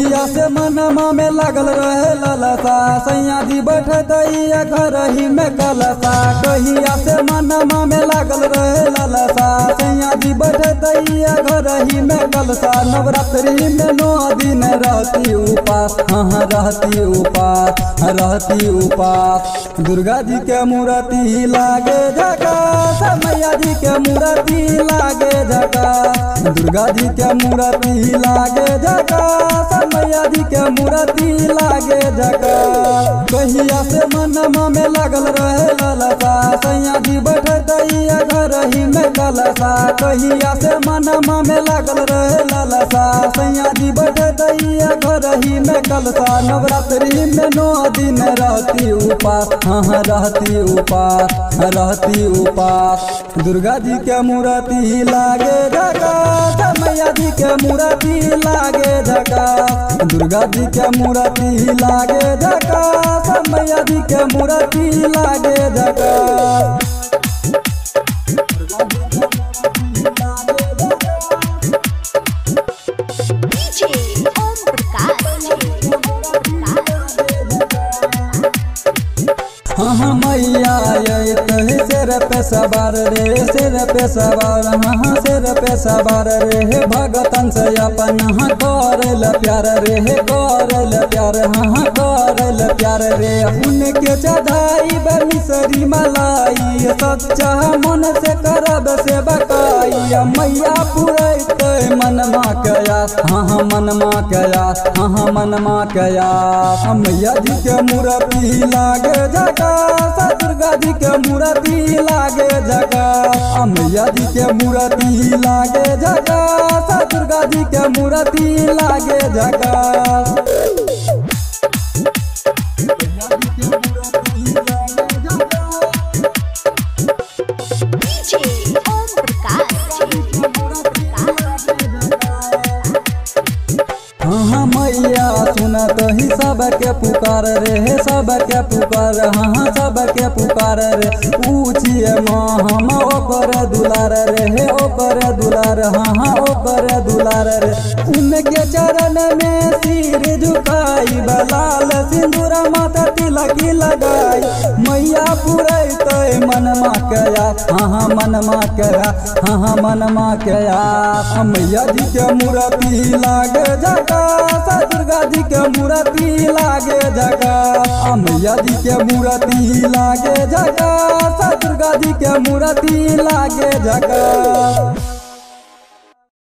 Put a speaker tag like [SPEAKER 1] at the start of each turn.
[SPEAKER 1] कहिया से मनमा में लागल रहे ललसा सैया जी बैठतैया घर ही में कलसा। कहिया से मनमा में लागल रहे ललसा सैया जी बैठतैया घर ही में कलसा। नवरात्रि में 9 दिन रहती उपास, हाँ रहती उपास। दुर्गा जी के मूर्ति लागे झकास, मैया जी के मूर्ति लागे झकास। दुर्गा जी के मूर्ति लागे झकास, मैया जी के मूर्ति लागे झकास। कहिया से मनमा में लागल रहे ललसा सैया जी बैठतैया घर ही में कलसा। कहिया से मनमा में लागल रहे ललसा सैया जी बैठतैया घर ही में कलसा। नवरात्रि में 9 दिन रहती उपास, हाँ रहती उपास। दुर्गा जी के मूर्ति लागे झकास, मैया जी के मूर्ति लागे झकास। दुर्गा जी के मूर्ति लागे झकास, मैया जी के मूर्ति लागे झकास। हाँ मैया तही सिर पे सवार रे, सिर पे सवार, हाँ सिर पे सवार रे। भगतन से अपन करल प्यार रे, करल प्यार, हाँ करल प्यार रे। उनके चढ़ाई मिसरी मलाई, सच्चा मन से करब से बकाई। मैया पुरैत मनमा कयास, हाँ मनमा कयास, हाँ मनमा कयास। मैया जी के मूर्ति लागे झकास, दुर्गा जी के मूर्ति लागे झकास। मैया जी के मूर्ति लागे झकास, दुर्गा जी के मूर्ति लागे झकास। हाँ मैया सुनत ही सबके पुकार रे, सबके पुकार, हाँ सबके पुकार रे। पूछिए माँ हम ओकर दुलार रे, ओकर दुलार, हाँ ओकर दुलार रे। उनके चरण में सिर झुकाई, लाल सिंदूर माता तिलक लगाई। मैया पुरैत मनमा कया, हाँ मनमा कया, हाँ मनमा कया। मैया जी के मूर्ति लागे झकास, दुर्गा जी के मूर्ति लागे झकास। मैया जी के मूर्ति लागे झकास, दुर्गा जी के मूर्ति लागे झकास।